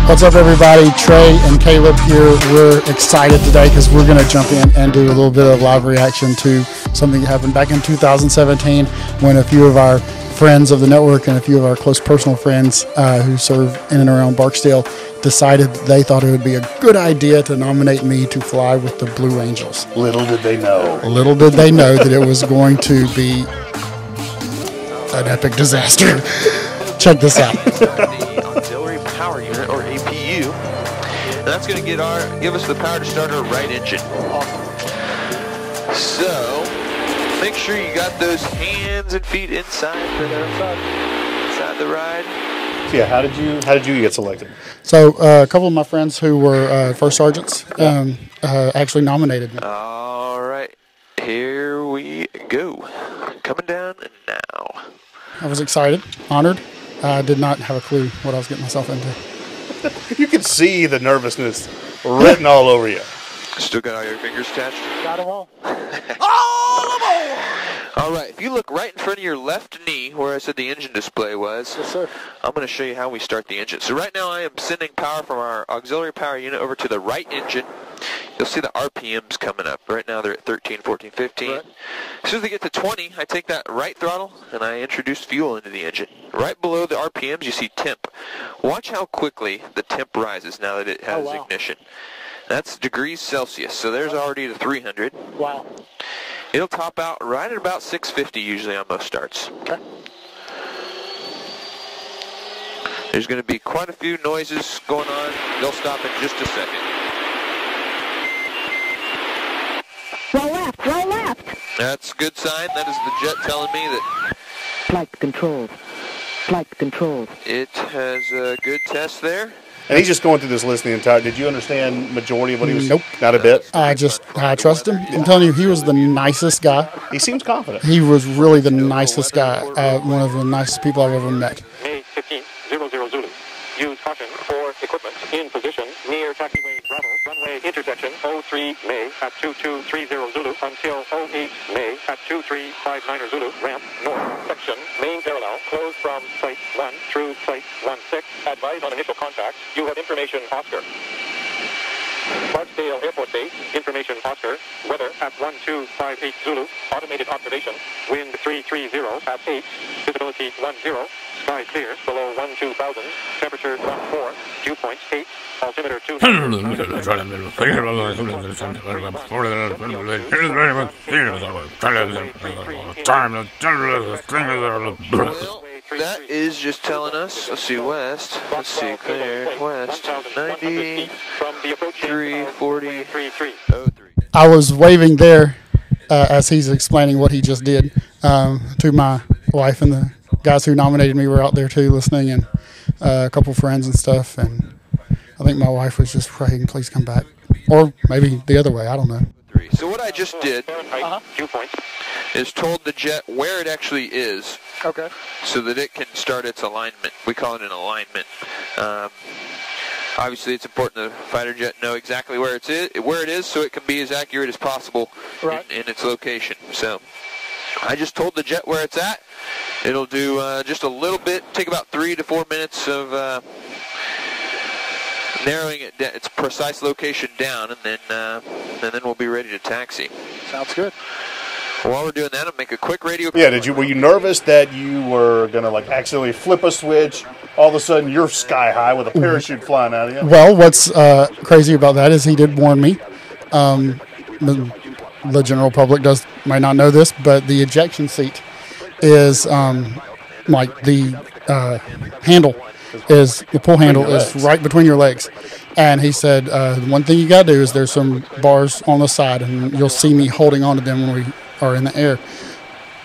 What's up, everybody? Trey and Caleb here. We're excited today because we're going to jump in and do a little bit of live reaction to something that happened back in 2017 when a few of our friends of the network and a few of our close personal friends who serve in and around Barksdale decided they thought it would be a good idea to nominate me to fly with the Blue Angels. Little did they know. Little did they know that it was going to be an epic disaster. Check this out. The auxiliary power unit, or APU. And that's going to give us the power to start our right engine. So, make sure you got those hands and feet inside the ride. So yeah, how did you get selected? So a couple of my friends who were first sergeants actually nominated me. All right, here we go. Coming down now. I was excited, honored. I did not have a clue what I was getting myself into. You can see the nervousness written all over you. Still got all your fingers attached? Got them all. All right, if you look right in front of your left knee, where I said the engine display was, Yes, sir. I'm going to show you how we start the engine. So right now I am sending power from our auxiliary power unit over to the right engine. You'll see the RPMs coming up. Right now they're at 13, 14, 15. Right. As soon as they get to 20, I take that right throttle and I introduce fuel into the engine. Right below the RPMs, you see temp. Watch how quickly the temp rises now that it has ignition. That's degrees Celsius, so there's already to 300. Wow. It'll top out right at about 650 usually on most starts. Okay. There's going to be quite a few noises going on. They'll stop in just a second. Roll left, roll left. That's a good sign. That is the jet telling me that Flight controls. Flight controls. it has a good test there. And he's just going through this list the entire. Did you understand majority of what he was? Nope. Not a bit. I trust him. I'm telling you, he was the nicest guy. He seems confident. He was really the nicest guy. One of the nicest people I've ever met. May 15, 00 Zulu. Use caution for equipment in position near taxiway Bravo, runway intersection 03 May at 2230 Zulu until 08 May at 2359 Zulu. Ramp north section, main parallel, closed from site 1 through site 16. Advise on initial contact. You have information Oscar. Barksdale Airport Base, information Oscar. Weather at 1258 Zulu. Automated observation. Wind 330 at 8. Visibility 10. Sky clear below 12,000. Temperature 14. Dew point 8. Altimeter 2. That is just telling us, let's see, west, let's see, clear, west, 90, 340, 03. I was waving there as he's explaining what he just did to my wife, and the guys who nominated me were out there too listening, and a couple friends and stuff, and I think my wife was just praying, please come back. Or maybe the other way, I don't know. So what I just did is told the jet where it actually is. Okay. So that it can start its alignment. We call it an alignment. Obviously, it's important the fighter jet know exactly where it is, so it can be as accurate as possible in its location. So I just told the jet where it's at. It'll do just a little bit, take about 3 to 4 minutes of narrowing its precise location down, and then we'll be ready to taxi. Sounds good. While we're doing that, I'll make a quick radio. Yeah. Were you nervous that you were gonna accidentally flip a switch? All of a sudden, you're sky high with a parachute flying out of you. Well, what's crazy about that is he did warn me. The general public might not know this, but the ejection seat is the handle is the pull handle is right between your legs. And he said the one thing you got to do is there's some bars on the side, and you'll see me holding on to them when we are in the air.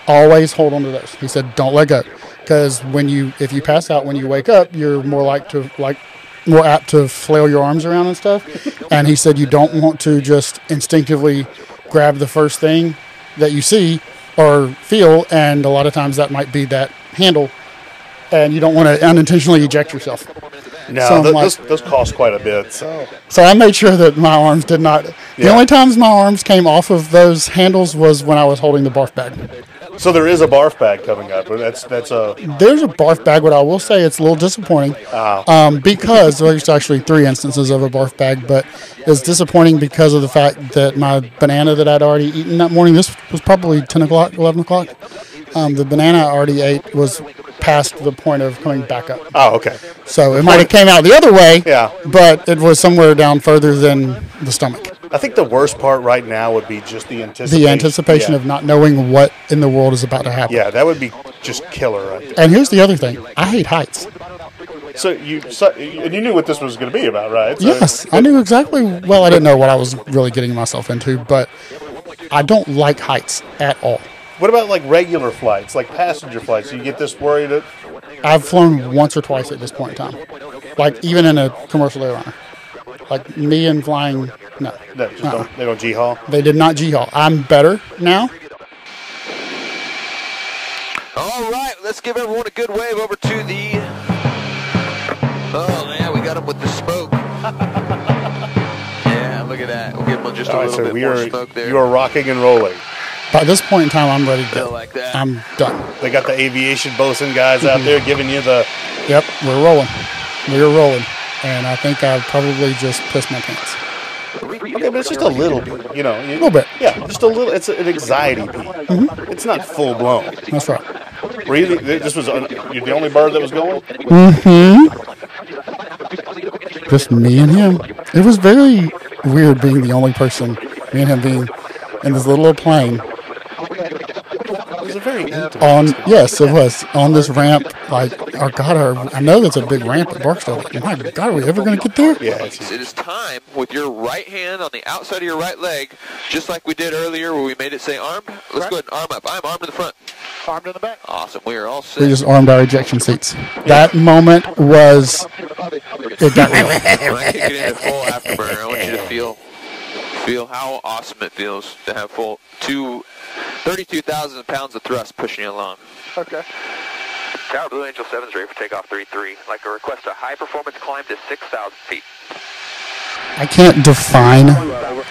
Always hold on to those. He said don't let go, because if you pass out when you wake up, you're more apt to flail your arms around and stuff. And he said you don't want to just instinctively grab the first thing that you see or feel, and a lot of times that might be that handle, and you don't want to unintentionally eject yourself. No, those cost quite a bit. So I made sure that my arms did not. The only times my arms came off of those handles was when I was holding the barf bag. So there is a barf bag coming up. That's a. There's a barf bag, but I will say it's a little disappointing because there's actually 3 instances of a barf bag, but it's disappointing because of the fact that my banana that I'd already eaten that morning, this was probably 10 o'clock, 11 o'clock, the banana I already ate was past the point of coming back up. Oh, okay. So it might have came out the other way, Yeah. but it was somewhere down further than the stomach. I think the worst part right now would be just the anticipation. The anticipation of not knowing what in the world is about to happen. Yeah, that would be just killer right there. And here's the other thing. I hate heights. So you knew what this was going to be about, right? So, Yes, I knew exactly. Well, I didn't know what I was really getting myself into, but I don't like heights at all. What about like regular flights, like passenger flights? You get this worried? I've flown once or twice at this point in time, like even in a commercial airliner. Like me and flying, no. They don't G-haul? They did not G-haul. I'm better now. All right, let's give everyone a good wave over to the... Oh, man, we got them with the smoke. Yeah, look at that. We'll give them just a little bit more smoke there. You are rocking and rolling. By this point in time, I'm ready to go. Like that. I'm done. They got the aviation bosun guys out there giving you the... Yep, we're rolling. We're rolling. And I think I've probably just pissed my pants. Okay, but it's just a little bit, you know. A little bit. Yeah, just a little. It's an anxiety peak. Mm-hmm. It's not full blown. That's right. This was you're the only bird that was going? Mm-hmm. Just me and him. It was very weird being the only person, me and him being in this little plane. It was a very Yes, it was on this ramp. Like, oh God, I know that's a big ramp at Barksdale. Like, my God, are we ever going to get there? Yeah, it is time with your right hand on the outside of your right leg, just like we did earlier where we made it say armed. Let's go ahead and arm up. I'm armed in the front. Armed in the back. Awesome. We are all set. We just armed our ejection seats. That moment was, it got real. When I kick it into full afterburner, I want you to feel how awesome it feels to have full 32,000 pounds of thrust pushing you along. Okay. Tower Blue Angel 7 is ready for takeoff 3-3. Like to request a high performance climb to 6,000 feet. I can't define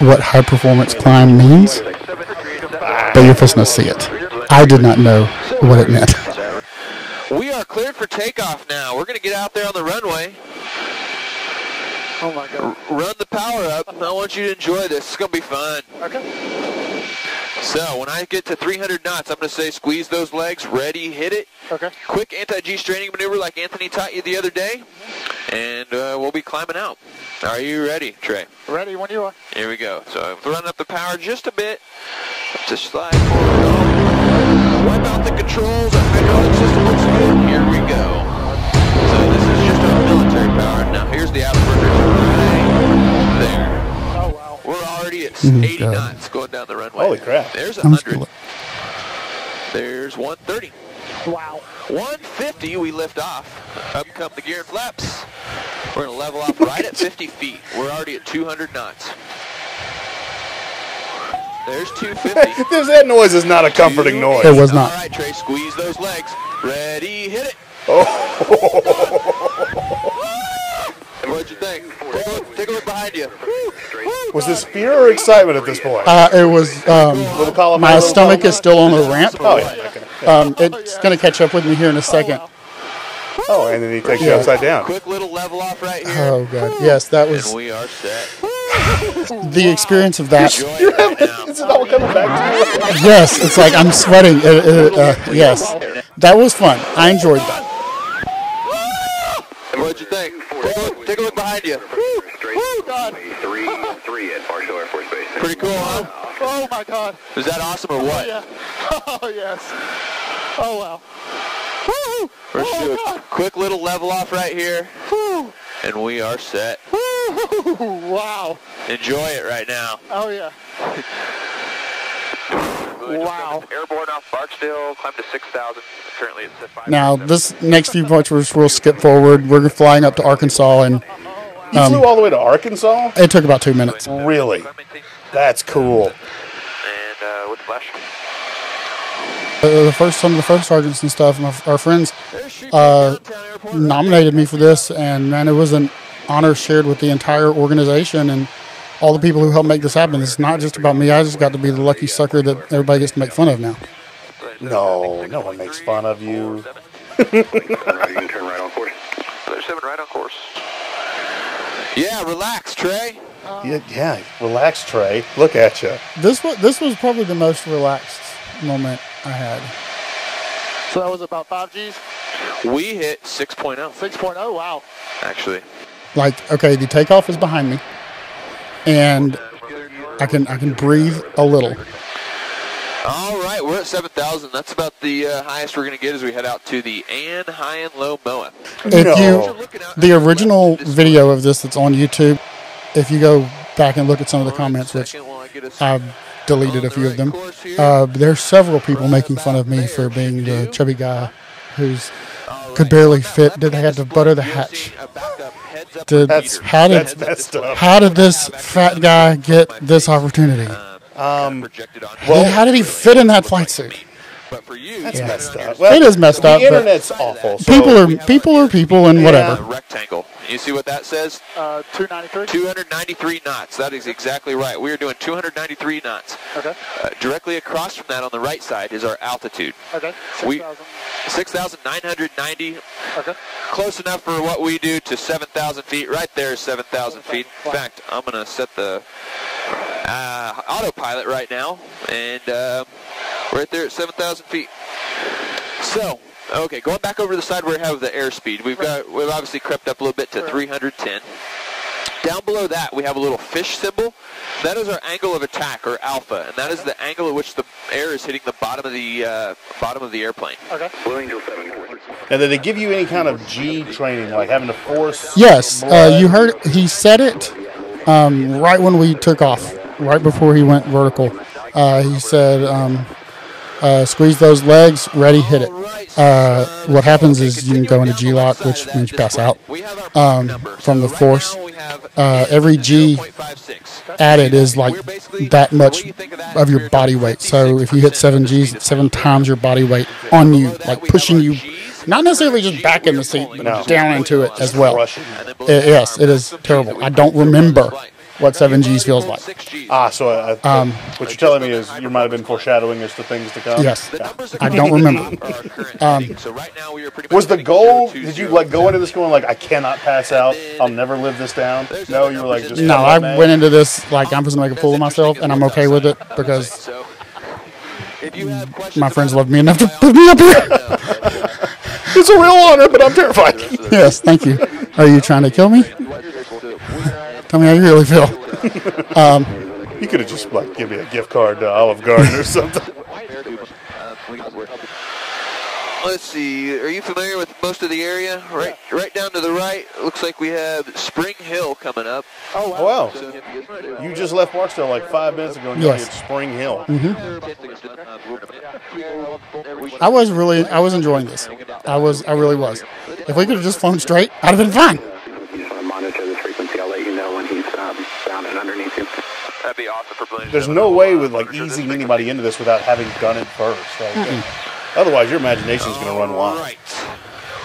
what high performance climb means, but you're supposed to see it. I did not know what it meant. We are cleared for takeoff now. We're going to get out there on the runway. Oh my God. Run the power up. I want you to enjoy this. It's going to be fun. Okay. So when I get to 300 knots, I'm going to say squeeze those legs, ready, hit it. Okay. Quick anti-G straining maneuver like Anthony taught you the other day. And we'll be climbing out. Are you ready, Trey? Ready when you are. Here we go. So run up the power just a bit. Just slide forward. Wipe out the controls. The hydraulic system looks good. Here we go. So this is just our military power. Now here's the afterburner right there. Oh, wow. We're already at 80 God. knots going down the runway. Holy crap. There's I'm 100. There's 130. Wow. 150, we lift off. Up come the gear and flaps. We're going to level off right at 50 feet. We're already at 200 knots. There's 250. That noise is not a comforting noise. It was not. All right, Trey, squeeze those legs. Ready, hit it. What'd you think? Take a look behind you. Was this fear or excitement at this point? It was, Little column, my little stomach column? is still on the ramp. Oh, yeah. It's going to catch up with me here in a second. Oh, and then he takes you upside down. Quick little level off right here. Oh, God. Yes, that was And we are set. the experience of that. Enjoy it right now. Is it all coming back to you? Yes, it's like I'm sweating. Yes, that was fun. I enjoyed that. What'd you think? Take a look behind you. Oh, God. 3 at Marshall Air Force Base. Pretty cool, huh? Oh, my God. Is that awesome or what? Yeah. Oh, yes. Oh, wow. Woo! We're Oh, doing God. a quick little level off right here. Woo! And we are set. Woo! Wow. Enjoy it right now. Oh, yeah. Wow. Airborne off Barksdale, climb to 6,000. Currently it's at 5. Now, this next few points we'll skip forward. We're flying up to Arkansas, and You flew all the way to Arkansas? it took about 2 minutes. Really? That's cool. And with flash. Some of the first sergeants and stuff, our friends nominated me for this, and man, it was an honor shared with the entire organization and all the people who helped make this happen. It's not just about me. I just got to be the lucky sucker that everybody gets to make fun of now. No, no one makes fun of you. You can turn right on course. There's 7 right on course. Yeah, relax, Trey. Yeah, relax, Trey. Look at you. This was probably the most relaxed moment I had. So that was about 5 Gs? We hit 6.0. 6.0, wow. Actually. Like, okay, the takeoff is behind me, and I can breathe a little. All right, we're at 7,000. That's about the highest we're going to get as we head out to the Ann High and Low MOA. The original video of this that's on YouTube, if you go back and look at some of the comments, which I've deleted a few of them, there's several people making fun of me for being the chubby guy who's could barely fit. Did they have to butter the hatch? How did this fat guy get this opportunity? How did he fit in that flight suit? But for you, that's messed up. Well, it is messed up. The internet's awful. So. People are people, and whatever. Rectangle. You see what that says? 293. 293 knots. That is exactly right. We are doing 293 knots. Okay. Directly across from that on the right side is our altitude. Okay. 6,990. Okay. Close enough for what we do to 7,000 feet. Right there is 7,000 feet. In fact, I'm going to set the autopilot right now, and right there at 7,000 feet. So, okay, going back over to the side where we have the airspeed, we've obviously crept up a little bit to 310. Down below that, we have a little fish symbol. That is our angle of attack, or alpha, and that is the angle at which the air is hitting the bottom of the airplane. Okay. And did they give you any kind of G training, like having to force? Yes, you heard. He said it right when we took off, right before he went vertical. He said, squeeze those legs, ready, hit it. What happens is you can go into G-lock, which means you pass out from the force. Every G added is like that much of your body weight. So if you hit 7 Gs, it's 7 times your body weight on you, like pushing you, not necessarily just back in the seat, but down into it as well. Yes, it is terrible. I don't remember what 7 Gs feels like. So what you're telling me is you might have been foreshadowing as to things to come? Yes. I don't remember. Was the goal, did you like go into this going like, I cannot pass out, I'll never live this down? No, you were like just... No, I went into this like I'm supposed to make a fool of myself, and I'm okay with it because my friends love me enough to put me up here. It's a real honor, but I'm terrified. Yes, thank you. Are you trying to kill me? Tell me how you really feel. You could have just like give me a gift card to Olive Garden or something. Let's see. Are you familiar with most of the area? Right down to the right. Looks like we have Spring Hill coming up. Oh wow! You just left Barksdale like 5 minutes ago, and you hit Spring Hill. I was enjoying this. I really was. If we could have just flown straight, I'd have been fine. Monitor the frequency. I'll let you know when he's sounding underneath you. That'd be awesome for playing. There's no way with like easing anybody into this without having done it first. Like, otherwise, your imagination is going to run wild. Right.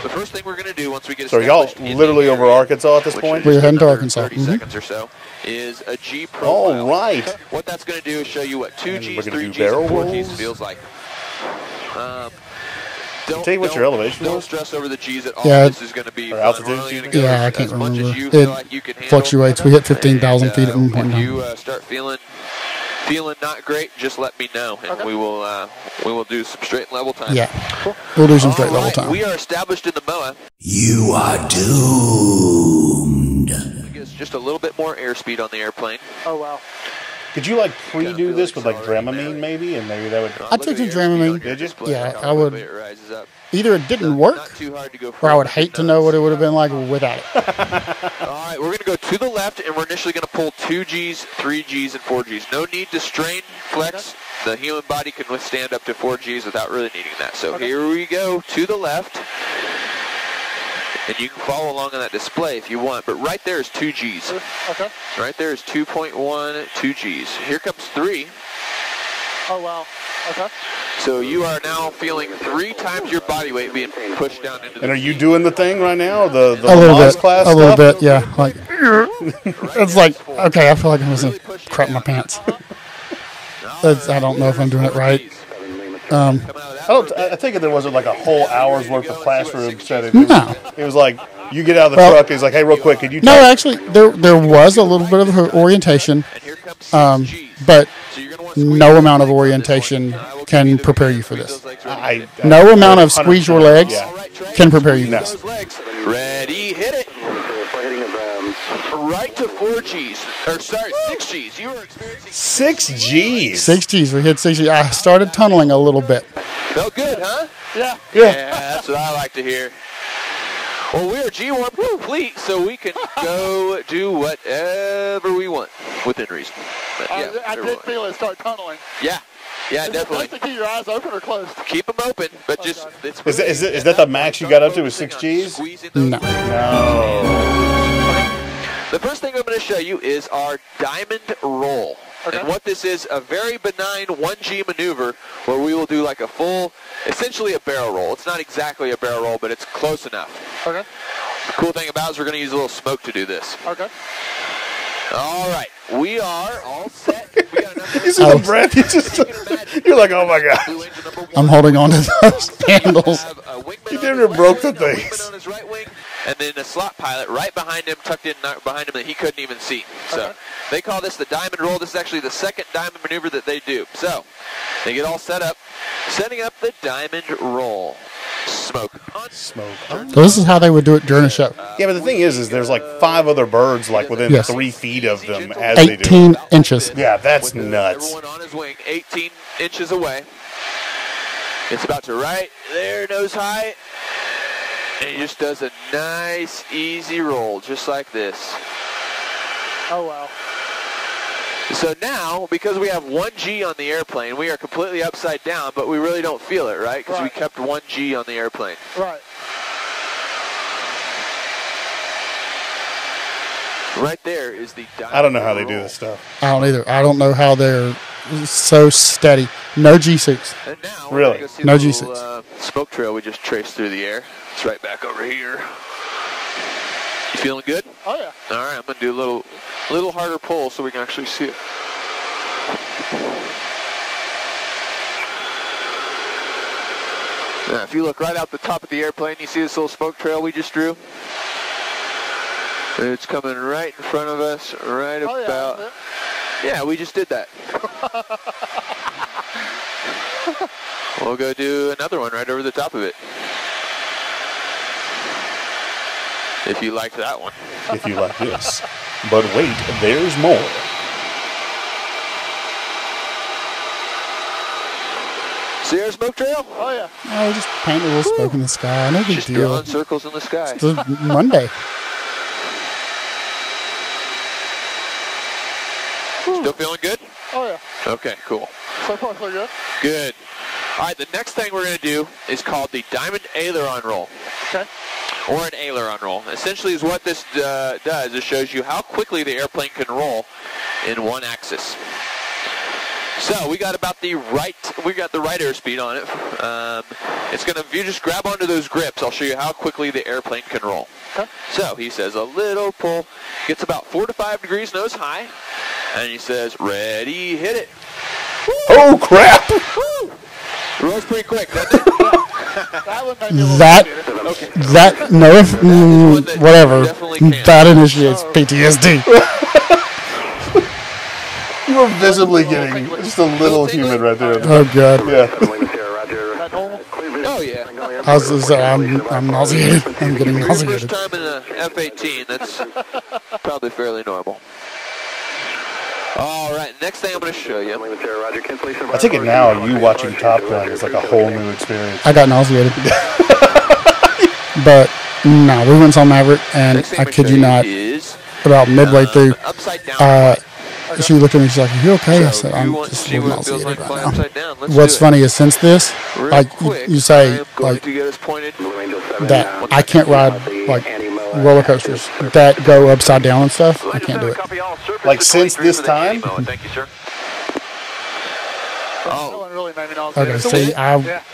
The first thing we're going to do once we get so y'all literally over Arkansas at this point? We're heading to Arkansas. 30 seconds or so is a G profile. All right. What that's going to do is show you what 2 Gs, 3 Gs, and 4 Gs feels like. Tell you what your elevation Don't was? stress over the G's at all. Yeah. This is going to be or altitude. Yeah, I can't remember. It fluctuates. We hit 15,000 feet at one point. If you start feeling not great, just let me know, and we will do some straight level time. Yeah, we'll do some straight level time. We are established in the MOA. You are doomed. Gives just a little bit more airspeed on the airplane. Oh wow. Could you like pre-do this with like Dramamine maybe, and maybe that would? I took some Dramamine. Did you? Yeah, I would. Either it didn't work, or I would hate to know what it would have been like without it. All right, we're going to go to the left, and we're initially going to pull 2 Gs, 3 Gs, and 4 Gs. No need to strain, flex. The human body can withstand up to 4 Gs without really needing that. So here we go to the left. And you can follow along on that display if you want, but right there is 2 Gs. Okay. Right there is 2.1, 2 Gs. Here comes 3. Oh wow. Okay. So you are now feeling 3 times your body weight being pushed down into the And are you doing the thing right now? The a little bit, class a little stuff? bit, yeah. Like it's like okay, I feel like I'm gonna crap my pants. I don't know if I'm doing it right. I think there wasn't like a whole hour's worth of classroom setting. No. It was like you get out of the truck. He's like, "Hey, real quick, could you?" No, actually, there was a little bit of orientation, but no amount of orientation can prepare you for this. No amount of squeeze your legs can prepare you for this. Ready, hit it. Right to 4 Gs. Or sorry, 6 Gs. You were experiencing 6 Gs. 6 Gs. We hit 6 Gs. I started tunneling a little bit. Felt good, huh? Yeah. Yeah, that's what I like to hear. Well, we're G1 complete, so we can go do whatever we want within reason. But yeah, I did feel it start tunneling. Yeah, definitely. Is it best to keep your eyes open or closed? Keep them open, but just... It's Is that the max you got up to with 6 Gs? No. The first thing I'm going to show you is our diamond roll. Okay. And what this is, a very benign 1G maneuver where we will do like a full, essentially a barrel roll. It's not exactly a barrel roll, but it's close enough. Okay. The cool thing about it is we're going to use a little smoke to do this. Okay. All right. We are all set. We got enough You see the breath? You're like, oh my God. I'm holding on to those handles. You never broke the things. On his right wing, and then a slot pilot right behind him, tucked in behind him that he couldn't even see. So they call this the diamond roll. This is actually the second diamond maneuver that they do. So they get all set up, setting up the diamond roll. Smoke on. Smoke. So this is how they would do it during a show. Yeah, but the thing is there's like 5 other birds like within 3 feet of them as they do. 18 inches. Yeah, that's nuts. Everyone on his wing, 18 inches away. It's about to right there, nose high. And he just does a nice, easy roll, just like this. Oh, wow. So now, because we have 1G on the airplane, we are completely upside down, but we really don't feel it, right? Because we kept 1G on the airplane. Right. Right there is the diamond I don't know how they roll. do this stuff. I don't either. I don't know how they're so steady. No G-suits. And now, really? go see No the G6. little, smoke trail we just traced through the air. It's right back over here. You feeling good? Oh, yeah. All right, I'm going to do a little harder pull so we can actually see it. Now, if you look right out the top of the airplane, you see this little smoke trail we just drew? It's coming right in front of us, right about... Yeah, we just did that. We'll go do another one right over the top of it. If you liked that one. If you like this. But wait, there's more. See our smoke trail? Oh, yeah. Oh, just paint a little smoke in the sky. No big Just deal. drawing circles in the sky. It's Monday. Still feeling good? Oh, yeah. Okay, cool. So far, so good. Good. All right, the next thing we're going to do is called the diamond aileron roll. Okay. Or an aileron roll. Essentially is what this does. It shows you how quickly the airplane can roll in one axis. So we got the right airspeed on it. It's going to, if you just grab onto those grips, I'll show you how quickly the airplane can roll. Okay. So he says a little pull, gets about 4 to 5 degrees nose high, and he says, ready, hit it. Oh, crap! Woo! Rolls pretty quick, doesn't it? That one made me a little Whatever. That initiates PTSD. You were visibly getting just a little humid right there. Oh, God. Yeah. Oh, yeah. I'm nauseated. I'm getting nauseated. First time in a F-18, that's probably fairly normal. All right, next thing I'm going to show you. I take it now, you watching Top Gun is like a whole new experience. I got nauseated. But, no, we went and saw Maverick, and I kid you not, about midway through, she looked at me, she's like, are you okay? I said, I'm just a little nauseated right now. What's funny is since this, like, you say, like, that I can't ride, like, roller coasters that go upside down and stuff. I can't do it. Like, since this time? Thank you, sir. That one really made me nauseated. Okay, see,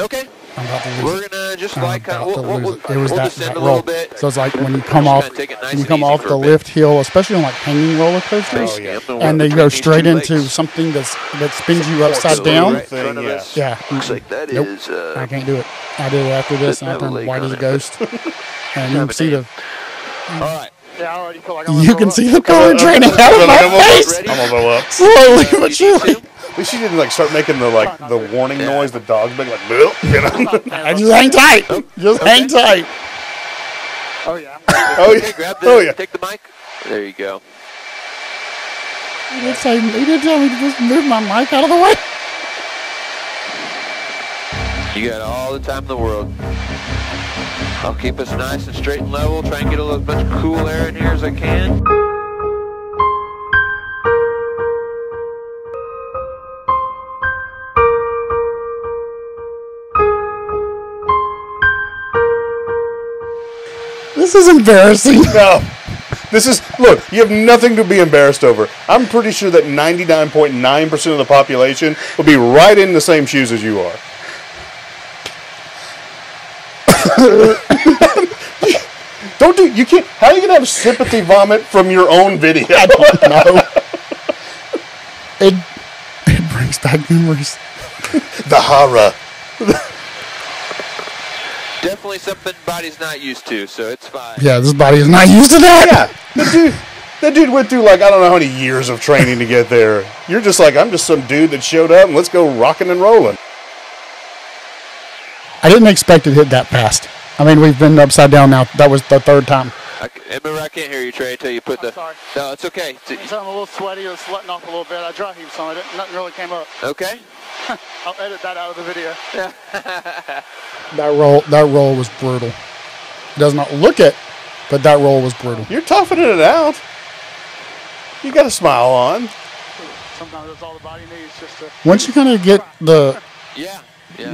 Okay. I'm about to lose We're it. gonna just I'm like about we'll, to we'll, lose we'll, it. It was we'll that descend a roll. little bit. So it's like when you come Just off, kinda take it nice when you and come easy off for the a bit. lift hill, especially on like hanging roller coasters, and they go straight into something that spins you upside down. Right in front of us. Yeah. Looks like that Nope. is. I can't do it. I did it after this, and I Doesn't have a turned lake white on as a it, ghost. And you can see the All right. Yeah, I already feel like I'm you can see the color draining out of my face. I'm gonna blow up. Slowly but surely. At least you didn't like start making the warning noise. The dog make like, "Bleh," you know? I just hang tight. Just hang tight. Oh, yeah. Oh Okay, yeah. grab the. Oh yeah. Take the mic. There you go. He did tell me to just move my mic out of the way. You got all the time in the world. I'll keep us nice and straight and level. Try and get as much cool air in here as I can. This is embarrassing. No. This is, look, you have nothing to be embarrassed over. I'm pretty sure that 99.9% of the population will be right in the same shoes as you are. You can't, how are you going to have sympathy vomit from your own video? I don't know. It brings back memories. The horror. Definitely something body's not used to, so it's fine. Yeah, this body is not used to that. Yeah, that dude went through like, I don't know how many years of training to get there. You're just like, I'm just some dude that showed up and let's go rocking and rolling. I didn't expect it to hit that fast. I mean, we've been upside down now. That was the third time. Remember, I can't hear you, Trey, until you put the... Sorry. No, it's okay. I'm a little sweaty. It was letting off a little bit. I dry heaved some of it. Nothing really came up. Okay. I'll edit that out of the video. That roll was brutal. It does not look it, but that roll was brutal. You're toughening it out. You got a smile on. Sometimes that's all the body needs, just to... Once you kind of get the Yeah,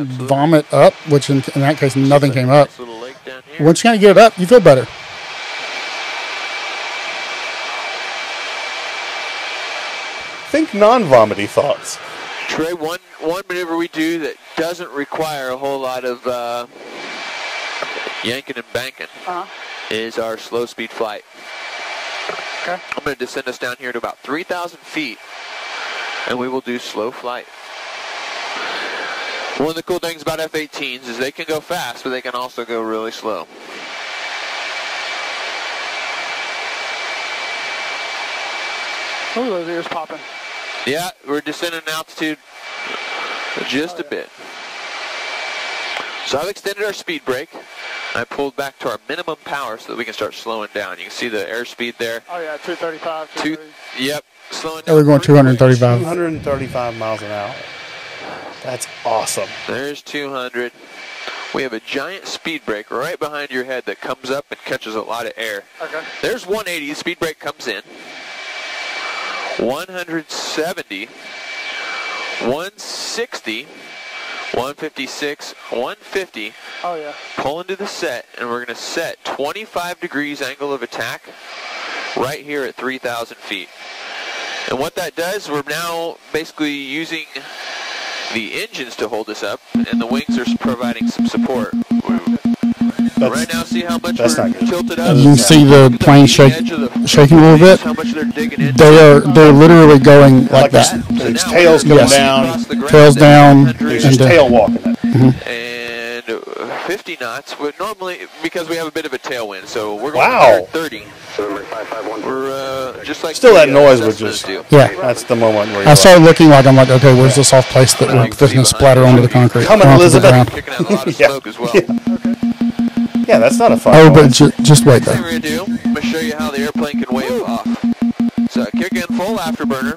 vomit up, which in that case nothing came up. Nice little lake down here. Once you kind of get it up, you feel better. Think non-vomity thoughts. Trey, one maneuver we do that doesn't require a whole lot of yanking and banking is our slow speed flight. Okay. I'm going to descend us down here to about 3,000 feet, and we will do slow flight. One of the cool things about F-18s is they can go fast, but they can also go really slow. Look at those ears popping. Yeah, we're descending in altitude just a bit. So I've extended our speed brake. I pulled back to our minimum power so that we can start slowing down. You can see the airspeed there. Oh, yeah, 235. Yep, slowing Yeah, down. we're going 235. 235 miles an hour. That's awesome. There's 200. We have a giant speed brake right behind your head that comes up and catches a lot of air. Okay. There's 180. The speed brake comes in. 170. 160. 156. 150. Oh, yeah. Pull into the set, and we're going to set 25 degrees angle of attack right here at 3,000 feet. And what that does, we're now basically using the engines to hold us up, and the wings are providing some support. Right now, see how much we're tilted up? You can see the plane shaking a little bit. How much they're digging in. They're literally going like that. Its tail's coming down. Tails down. There's just tail walking it. And 50 knots, but normally, because we have a bit of a tailwind, so we're going Wow. 130. We're just like Still, that the, noise would Cessnas just... do. Yeah. That's the moment where you're I started like, looking like, I'm like, okay, where's the soft place that we're fixing to splatter onto the concrete? Coming, onto the Elizabeth. ground. Kicking out a lot of Yeah. smoke as well. yeah, that's not a fun Oh, but noise. just wait Next thing though. we're going to do, I'm going to show you how the airplane can wave off. So kick in full afterburner.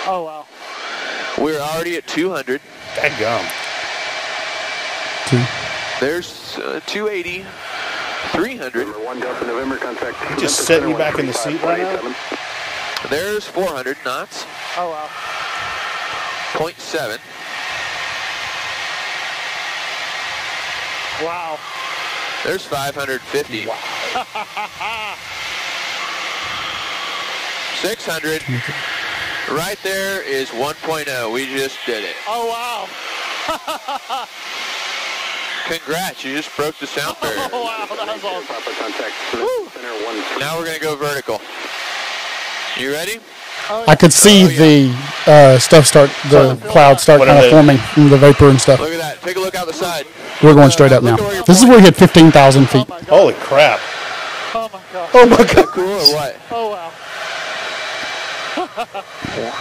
Oh, wow. We're already at 200. Dadgum. There's 280, 300. One Delta November contact. Just setting you back in the seat right now? There's 400 knots. Oh, wow. 0.7. Wow. There's 550. 600. Right there is 1.0. We just did it. Oh, wow. Congrats, you just broke the sound barrier. Oh, wow, that was awesome. Proper contact. Center 1. Now we're going to go vertical. You ready? I could see the stuff the clouds start kind of forming from the vapor and stuff. Look at that. Take a look out the side. We're going straight up now. This is where we hit 15,000 feet. Holy crap. Oh, my gosh. Oh, my God. Cool or what? Oh, wow.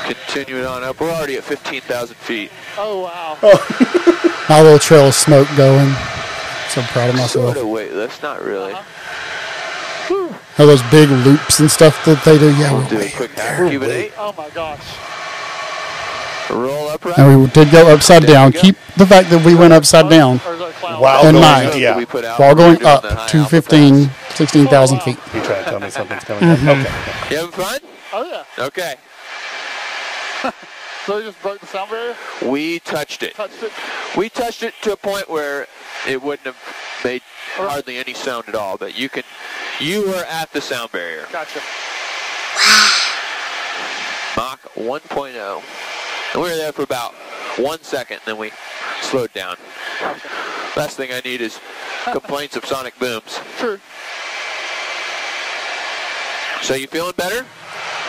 Continue it on up. We're already at 15,000 feet. Oh, wow. My little trail of smoke going. So proud of myself. Sort of weightless, not really. All those big loops and stuff that they do. Yeah, We'll do a quick half cube at 8. Oh, my gosh. Roll upright. and we did go upside down. Keep the fact that we went upside down While in going mind. up, yeah. While going up to 16,000 feet. You trying to tell me something's coming up? Okay. You having fun? Oh, yeah. Okay. So you just broke the sound barrier? We touched it. Touched it? We touched it to a point where it wouldn't have made hardly any sound at all, but you were at the sound barrier. Gotcha. Mach 1.0. And we were there for about 1 second, then we slowed down. Gotcha. Last thing I need is complaints of sonic booms. True. So you feeling better?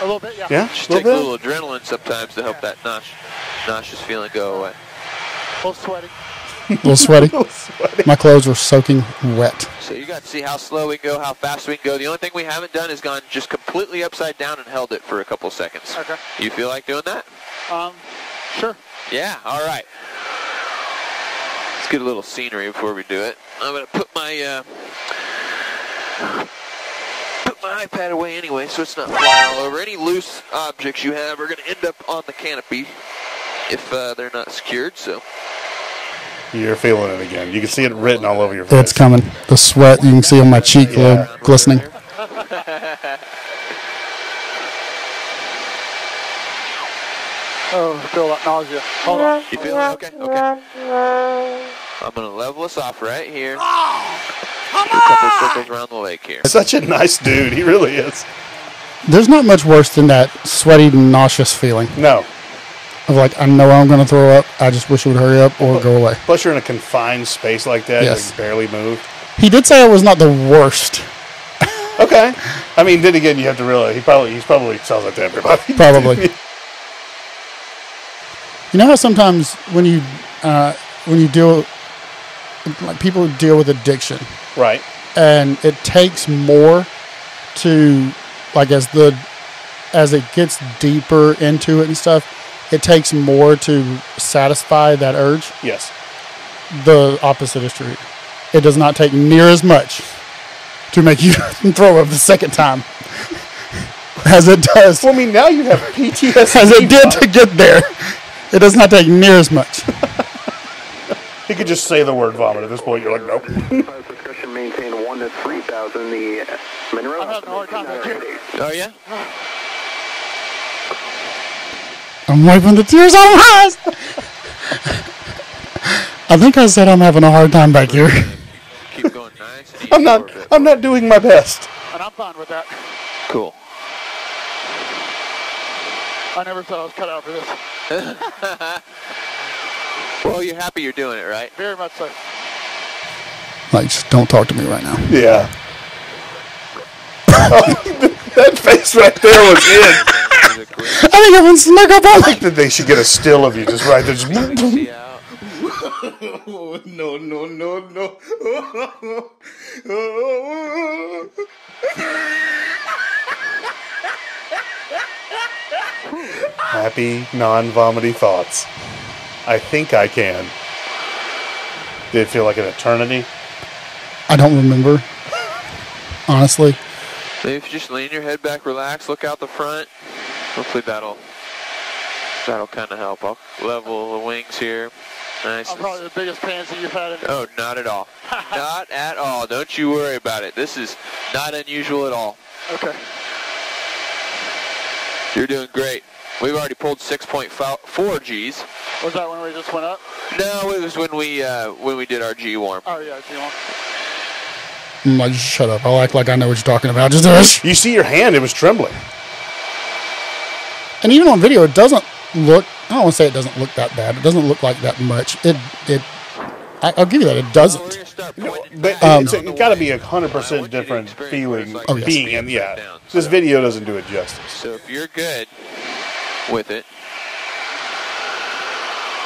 A little bit, yeah. Yeah, Just a take a little little adrenaline sometimes to help that nauseous feeling go away. A little sweaty. A little sweaty. My clothes were soaking wet. So you got to see how slow we can go, how fast we can go. The only thing we haven't done is gone just completely upside down and held it for a couple seconds. Okay. You feel like doing that? Sure. Yeah, all right. Let's get a little scenery before we do it. I'm going to put my iPad away anyway, so it's not flying all over. Any loose objects you have are going to end up on the canopy if they're not secured, so. You're feeling it again. You can see it written all over your face. It's coming. The sweat you can see on my cheek glistening. Oh, I feel that nausea. Hold on. You feeling okay? Okay. I'm going to level us off right here. Do a couple circles around the lake here. Such a nice dude. He really is. There's not much worse than that sweaty, nauseous feeling No. of like, I know I'm going to throw up. I just wish it would hurry up or go away. Plus, you're in a confined space like that. Yes. You barely move. He did say it was not the worst. Okay. I mean, then again, you have to realize he probably sounds like to everybody. Probably. You know how sometimes when you deal, like people deal with addiction, Right. and it takes more to, like as it gets deeper into it and stuff, it takes more to satisfy that urge. Yes. The opposite is true. It does not take near as much to make you throw up the second time as it does. Well, I mean, now you have PTSD. As it did to get there. It does not take near as much. He could just say the word vomit at this point. You're like, nope. Discussion maintain 1 to 3,000. The Monroe. I'm having a hard time back here. Oh, yeah? I'm wiping the tears out of my eyes. I think I said I'm having a hard time back here. Keep going nice and easy I'm not doing my best. And I'm fine with that. Cool. I never thought I was cut out for this. Well, you're happy you're doing it, right? Very much so. Like, just don't talk to me right now. Yeah. That face right there was in. I think I've been snuck up on I me. think that they should get a still of you just right there. Just See out. no. Happy, non-vomity thoughts. I think I can. Did it feel like an eternity? I don't remember. Honestly. Maybe if you just lean your head back, relax, look out the front. Hopefully that'll kind of help. I'll level the wings here. Nice. I'm probably the biggest pansy you've had in. Oh, not at all. Not at all. Don't you worry about it. This is not unusual at all. Okay. You're doing great. We've already pulled 6.4 Gs. Was that when we just went up? No, it was when we did our G warm. Oh, yeah, G1. I'm like, shut up. I'll act like I know what you're talking about. Just do it. You see your hand, it was trembling. And even on video, it doesn't look, I don't want to say it doesn't look that bad. It doesn't look like that much. I'll give you that. It doesn't. But it's got to be 100% different feeling yes. being in. Yeah, this video doesn't do it justice. So if you're good with it,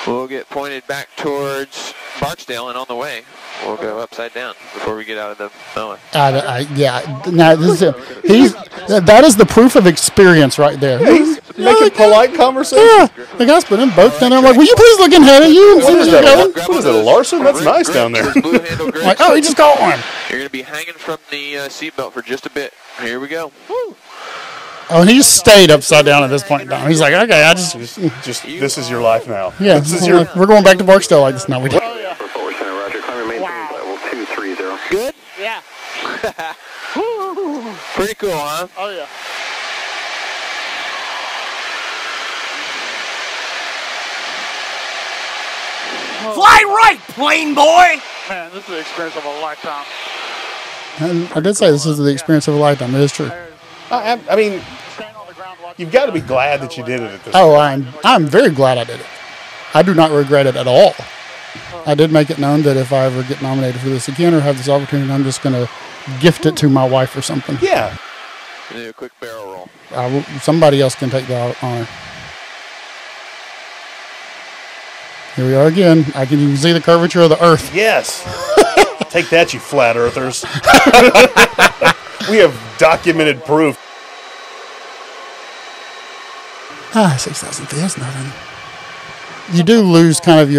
we'll get pointed back towards Barksdale, and on the way, we'll go upside down before we get out of the mower. Yeah. Now that is the proof of experience right there. Yeah, he's making polite conversation. Yeah, the guy's putting both in. I'm like, will you please look ahead of you and see where you're going? What is it, a Larson? That's nice down there. Like, oh, he just caught one. You're going to be hanging from the seatbelt for just a bit. Here we go. Woo. Oh, and he stayed upside down at this point in time. He's like, okay, I just this is your life now. Yeah, we're going back to Barksdale like this now. We did. Good? Yeah. Pretty cool, huh? Oh, yeah. Fly right, plane boy! Man, this is the experience of a lifetime. And I did say this is the experience of a lifetime. It is true. I mean, you've got to be glad that you did it at this point. Oh, I'm very glad I did it. I do not regret it at all. I did make it known that if I ever get nominated for this again or have this opportunity, I'm just going to gift it to my wife or something. Yeah. Do a quick barrel roll. Somebody else can take the honor. Here we are again. You can see the curvature of the earth. Yes. Take that, you flat earthers. We have documented proof. 6,000 feet, that's nothing. You do lose kind of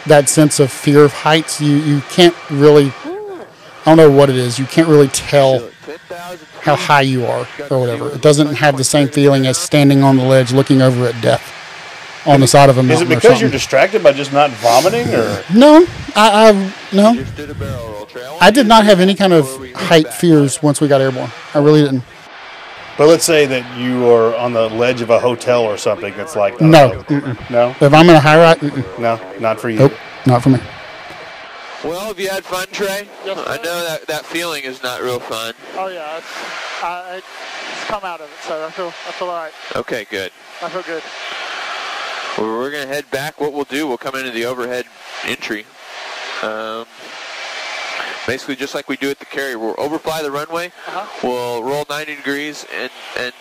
that sense of fear of heights. You can't really, I don't know what it is. You can't really tell how high you are or whatever. It doesn't have the same feeling as standing on the ledge looking over at death on the side of a mountain. Is it because you're distracted by just not vomiting, or? No, no. I did not have any kind of height fears once we got airborne. I really didn't. But let's say that you are on the ledge of a hotel or something that's like... No. No? If I'm in a high rise, No, not for you. Nope, not for me. Well, have you had fun, Trey? Yes, I know that feeling is not real fun. Oh, yeah. It's come out of it, so I feel all right. Okay, good. I feel good. Well, we're going to head back. What we'll do, we'll come into the overhead entry. Basically, just like we do at the carrier, we'll overfly the runway. We'll roll 90 degrees and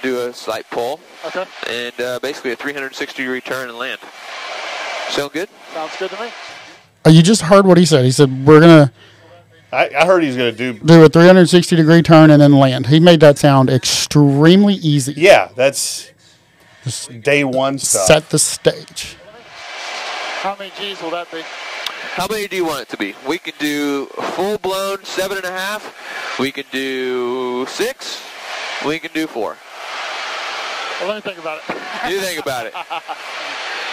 do a slight pull. Okay. And basically a 360-degree turn and land. Sound good? Sounds good to me. You just heard what he said. He said, we're going to... I heard he's going to do a 360-degree turn and then land. He made that sound extremely easy. Yeah, that's just day one stuff. Set the stage. How many G's will that be? How many do you want it to be? We can do full-blown 7.5. We can do 6. We can do 4. Well, let me think about it. You think about it.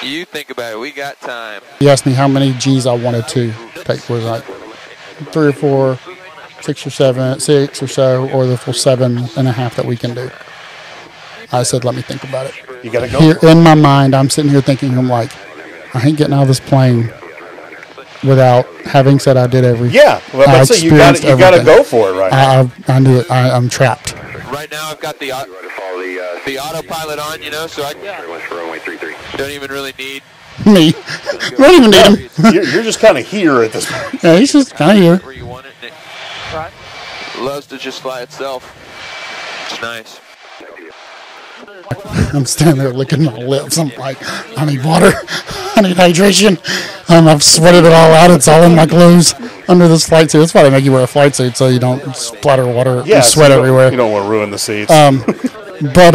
You think about it. We got time. He asked me how many G's I wanted to take. Was like 3 or 4, 6 or 7, 6 or so, or the full 7.5 that we can do. I said, let me think about it. You got to go. Here in my mind, I'm sitting here thinking, I'm like, I ain't getting out of this plane without having said I did everything. Yeah, well, let's say you got to go for it right now. I knew it. I'm trapped. Right now, I've got the autopilot on, so I don't even really need me. Don't even need him. You're just kind of here at this point. Yeah, he's just kind of here. Where you want it, and it loves to just fly itself. It's nice. I'm standing there licking my lips. I'm like, I need water. I need hydration. I've sweated it all out. It's all in my clothes under this flight suit. That's why they make you wear a flight suit so you don't splatter water and sweat everywhere. You don't want to ruin the seats. But,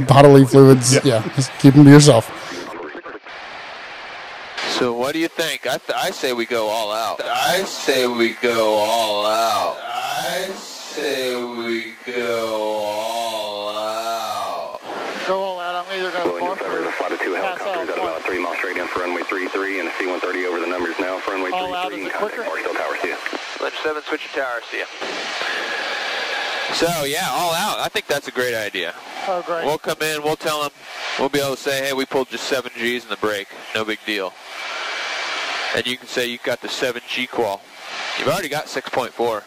bodily fluids, just keep them to yourself. So what do you think? I say we go all out. I say we go all out. I say we go all out. Go all out. I'm either going to park or Spotted 2 helicopters at about 3 miles straight in for runway 33 and a C-130 over the numbers now for runway 33 and contact Barksdale Tower. See ya. Ledge 7, switch to tower. See ya. So, yeah, all out. I think that's a great idea. Oh, great. We'll come in, we'll tell them, we'll be able to say, hey, we pulled just 7 Gs in the brake. No big deal. And you can say you got the 7 G qual. You've already got 6.4.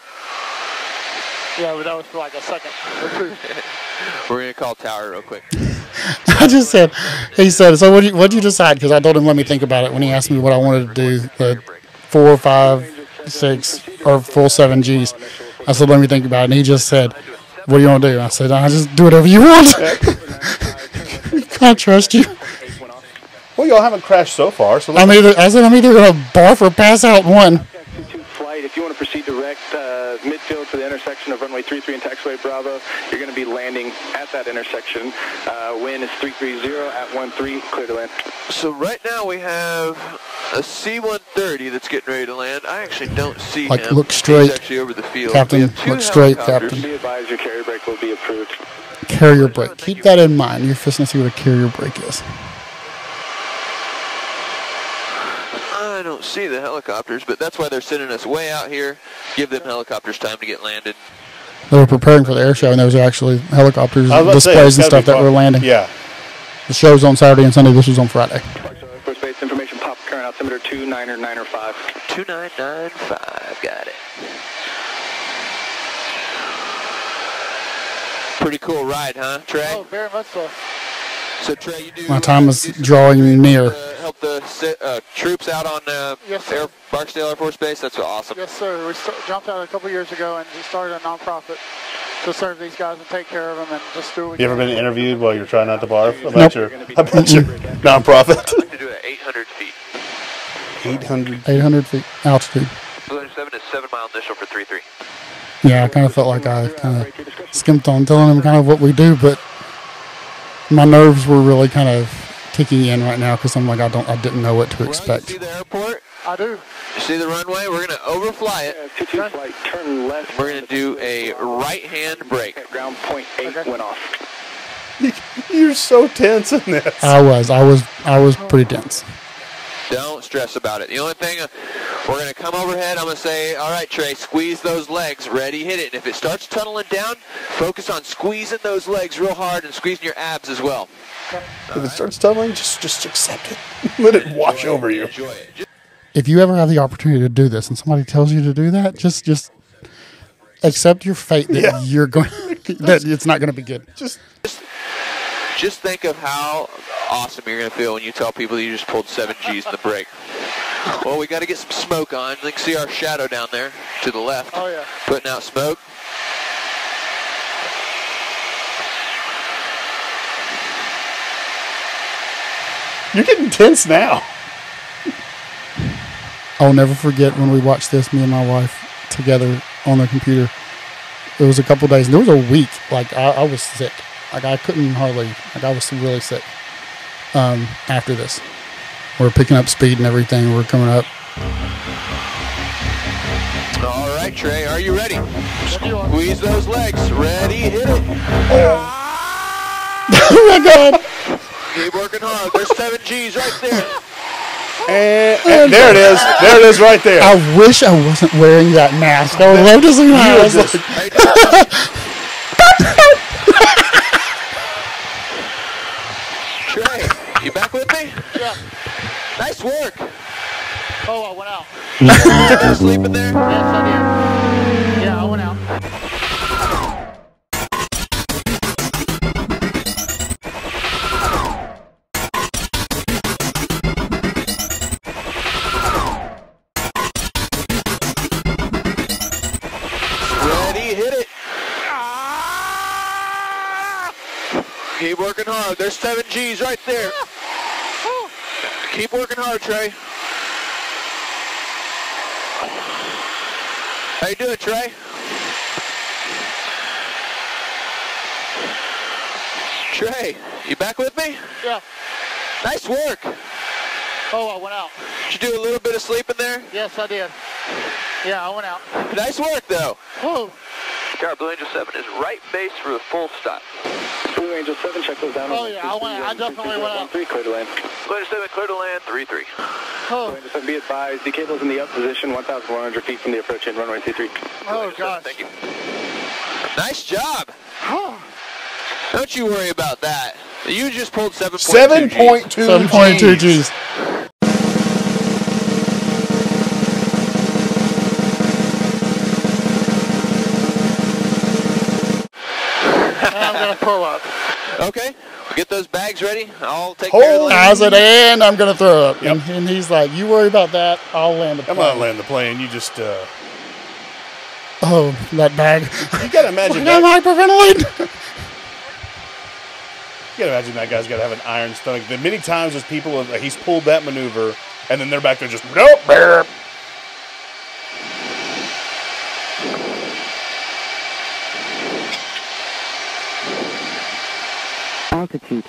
Yeah, but that was for like a second or two. We're going to call tower real quick. I just said, he said, so what'd you decide? Because I told him let me think about it when he asked me what I wanted to do, the 4, 5, 6, or full 7 Gs. I said, let me think about it. And he just said, what do you want to do? I said, I just do whatever you want. I trust you. Well, y'all haven't crashed so far. So I'm either going to barf or pass out one. Flight, if you want to proceed direct midfield to the intersection of runway 33 and taxiway Bravo, you're going to be landing at that intersection. Wind is 330 at 13, clear to land. So right now we have a C-130 that's getting ready to land. I actually don't see him. Look straight. He's actually over the field. Captain, look straight, Captain. Be advised your carrier brake will be approved. Carrier brake. Keep that in mind. You're fixing to see what a carrier brake is. I don't see the helicopters, but that's why they're sending us way out here. Give them helicopters time to get landed. They were preparing for the air show, and there was actually helicopters, displays, and stuff that were landing. Yeah. The show's on Saturday and Sunday. This was on Friday. First base information, pop current altimeter 2995. 2995, got it. Pretty cool ride, huh, Trey? Oh, very much so. So Trey, you do. My time is drawing near. Help the troops out on Yes, sir. Barksdale Air Force Base. That's awesome. Yes, sir. We jumped out a couple years ago and just started a nonprofit to serve these guys and take care of them and just do what we You ever can. been interviewed while you're trying not to barf about your nonprofit? I'd like to do it at 800 feet. 800 feet altitude. Balloon 7 is 7 mile initial for 3-3. Yeah, I kind of felt like I kind of skimped on telling him kind of what we do, but my nerves were really kind of kicking in right now because I'm like, I didn't know what to expect. You see the airport? I do. You see the runway? We're going to overfly it. 22 flight, turn left. We're going to do a right-hand brake. Ground point 8 went off. You're so tense in this. I was pretty tense. Don't stress about it. The only thing, we're going to come overhead. I'm going to say, all right, Trey, squeeze those legs. Ready, hit it. And if it starts tunneling down, focus on squeezing those legs real hard and squeezing your abs as well. If it starts tunneling, just accept it. Let it wash over you. Enjoy it. If you ever have the opportunity to do this and somebody tells you to do that, just accept your fate that you're going that it's not going to be good. Just think of how awesome you're going to feel when you tell people that you just pulled 7 Gs in the brake. Well, we got to get some smoke on. You can see our shadow down there to the left. Oh, yeah. Putting out smoke. You're getting tense now. I'll never forget when we watched this, me and my wife, together on the computer. It was a couple days, and there was a week, like, I was sick. Like, I couldn't hardly, like, I was really sick after this. We're picking up speed and everything. We're coming up. All right, Trey, are you ready? Squeeze those legs. Ready, hit it. Oh, my God. Keep working hard. There's 7 Gs right there. And there it is. There it is right there. I wish I wasn't wearing that mask. I would love to see my eyes. Trey, you back with me? Yeah. Nice work. Oh, I went out. Did you sleep in there? Yes, I did. Yeah, I went out. Ready, hit it. Keep working hard. There's 7 Gs right there. Keep working hard, Trey. How you doing, Trey? Trey, you back with me? Yeah. Nice work. Oh, I went out. Did you do a little bit of sleep in there? Yes, I did. Yeah, I went out. Nice work, though. Oh. Star Blue Angel 7 is right base for a full stop. Blue Angel 7, check those down. Oh, yeah, I definitely went out. 3, clear to land. Blue Angel 7, clear to land, 3-3. Oh. Blue Angel 7, be advised, the cable's in the up position, 1,100 feet from the approach in runway 23. Oh, gosh. Thank you. Nice job. Oh. Don't you worry about that. You just pulled 7.2 7.2 Gs. I'm going to pull up. Okay. get those bags ready. I'll take care of the Holy- landing. I said, and I'm going to throw up. And he's like, you worry about that. I'll land the plane. I'm not landing the plane. You just, Oh, that bag. you got to imagine I'm that. hyperventilating. You got to imagine that guy's got to have an iron stomach. The many times as people, he's pulled that maneuver, and then they're back there just, nope, burp. Altitude.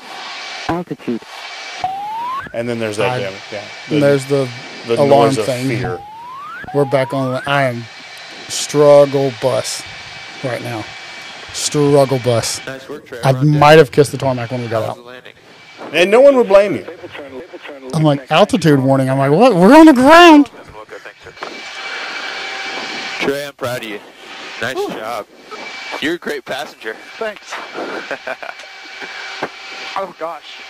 And then there's that damn, And there's the alarm noise of thing. fear. We're back on the I am struggle bus right now. Struggle bus. Nice work, Trey. I might have kissed the tarmac when we got How's the out. landing? And no one would blame you. I'm like, altitude warning. I'm like, what? We're on the ground. Trey, I'm proud of you. Nice job. You're a great passenger. Thanks. Oh, gosh.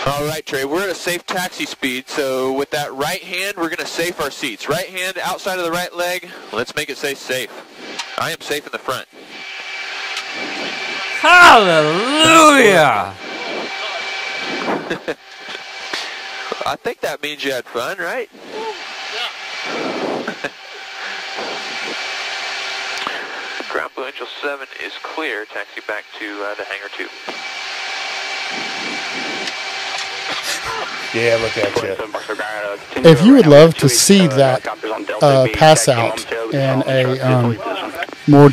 All right, Trey, we're at a safe taxi speed, so with that right hand, we're going to safe our seats. Right hand outside of the right leg. Let's make it say safe. I am safe in the front. Hallelujah! I think that means you had fun, right? Ground Blue Angel 7 is clear. Taxi back to the hangar 2. Yeah, look at you. If you would love to see that pass out in a more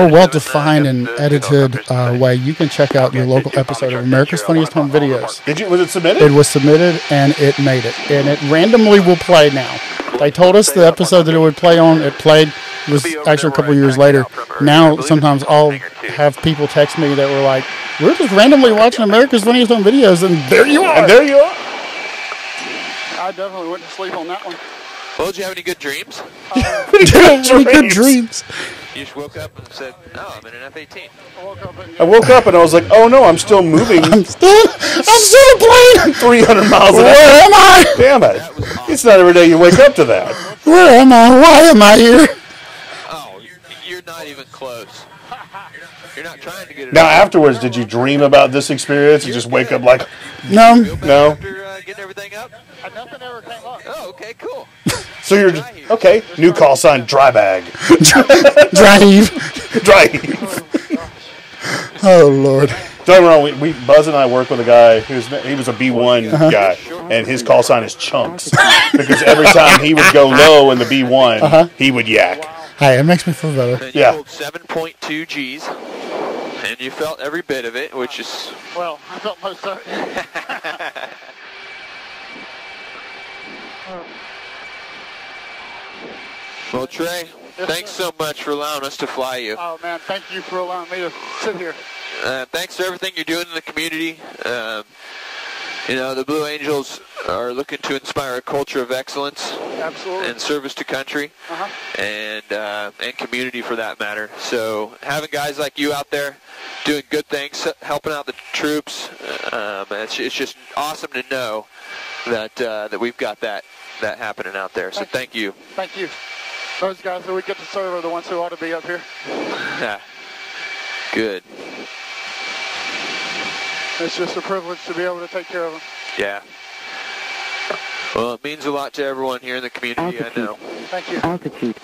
well-defined and edited way, you can check out your local episode of America's Funniest Home Videos. Was it submitted? It was submitted, and it made it. And it randomly will play now. They told us the episode that it would play on, it played. It was actually a couple years later. Now, sometimes I'll have people text me that were like, we're just randomly watching America's Funniest Home Videos, and there you are. And there you are. I definitely went to sleep on that one. Well, did you have any good dreams? Any good dreams. You just woke up and said, oh, I'm in an F-18. I woke up and I was like, oh no, I'm still moving. I'm still a plane. 300 miles an hour. Where am I? Damn it. It's not every day you wake up to that. Where am I? Why am I here? Oh, you're not even close. You're not trying to get it Now, out. afterwards, did you dream about this experience and just wake up like, No. Feel better No. after getting everything up? Nothing ever came up. Oh, okay, cool. so you're just, okay, new call sign, dry bag. Drive. Dry. Oh, Lord. Don't get me wrong, Buzz and I work with a guy he was a B1 guy, and his call sign is Chunks. Because every time he would go low in the B1, he would yak. Hey, it makes me feel better. And you Yeah. pulled 7.2 Gs, and you felt every bit of it, which is... Well, I felt most of it. Well, Trey, thanks so much for allowing us to fly you. Oh, man, thank you for allowing me to sit here. Thanks for everything you're doing in the community. You know, the Blue Angels are looking to inspire a culture of excellence Absolutely. and service to country and community for that matter. So having guys like you out there doing good things, helping out the troops, it's just awesome to know that we've got that happening out there. So thank you. Thank you. Those guys that we get to serve are the ones who ought to be up here. Good. It's just a privilege to be able to take care of them. Yeah. Well, it means a lot to everyone here in the community, I know. Thank you. Altitude.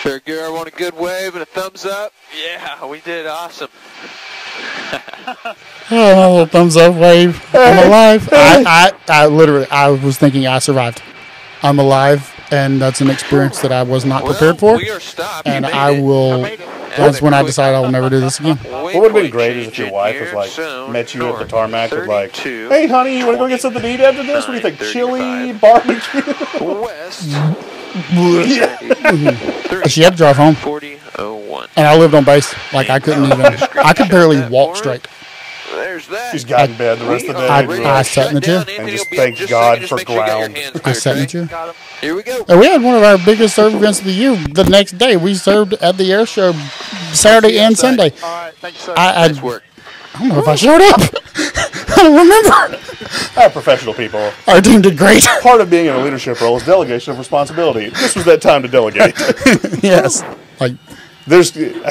Sure, give everyone a good wave and a thumbs up. Yeah, we did awesome. Oh, thumbs up, wave. I'm alive. I literally, I was thinking I survived. I'm alive, and that's an experience that I was not prepared for. We are stopped. And You made I it. will, that's when I decided I will never do this again. What would have been great is if your wife was like, met you at the tarmac with like, hey honey, you want to go get something to eat after this? What do you think? Chili, barbecue? West. She had to drive home. 4001. And I lived on base. Like, I couldn't even, I could barely walk straight. There's that. She's got in bed the rest of the day. I sat in the chair. And just thank God for ground. I sat in the chair. Here we go. And we had one of our biggest serve events of the year the next day. We served at the air show Saturday and Sunday. All right, thank you, sir. I Nice work. don't know if I showed up. don't remember. Professional people. Our team did great. Part of being in a leadership role is delegation of responsibility. This was that time to delegate. Yes. Like,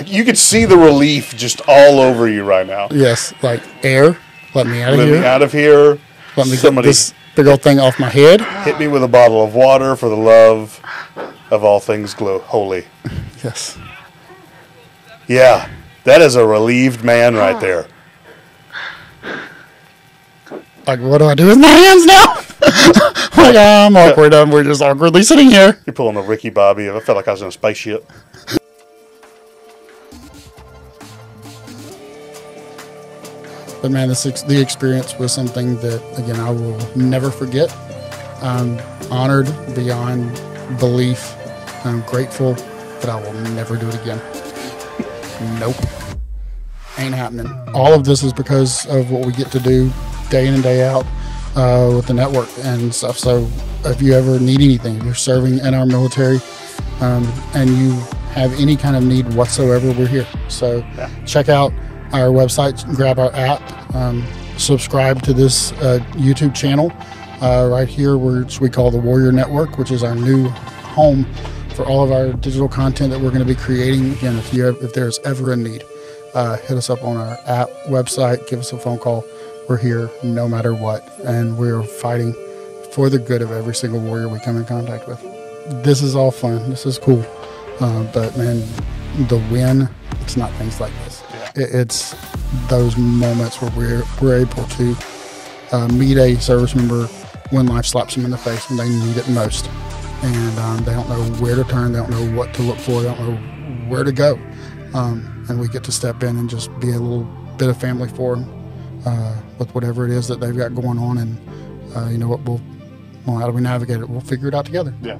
you could see the relief just all over you right now. yes, like air. Let me out of Let here. me out of here. Let me Somebody get this big old thing off my head. hit me with a bottle of water for the love of all things holy. Yes. Yeah, that is a relieved man right there. Like, what do I do with my hands now? Like, I'm awkward. We're just awkwardly sitting here. You're pulling a Ricky Bobby. I felt like I was in a spaceship. But man, the experience was something that, again, I will never forget. I'm honored beyond belief. I'm grateful, but I will never do it again. Nope. Ain't happening. All of this is because of what we get to do day in and day out with the network and stuff. So if you ever need anything, if you're serving in our military and you have any kind of need whatsoever, we're here. So check out our website, grab our app, subscribe to this YouTube channel right here, which we call the Warrior Network, which is our new home for all of our digital content that we're going to be creating. Again, if there's ever a need, hit us up on our app, website, give us a phone call. We're here no matter what, and we're fighting for the good of every single warrior we come in contact with. This is all fun. This is cool. But man, the win, it's not things like this. It's those moments where we're able to meet a service member when life slaps them in the face when they need it most. And they don't know where to turn. They don't know what to look for. They don't know where to go. And we get to step in and just be a little bit of family for them with whatever it is that they've got going on. And you know what? How do we navigate it? We'll figure it out together. Yeah.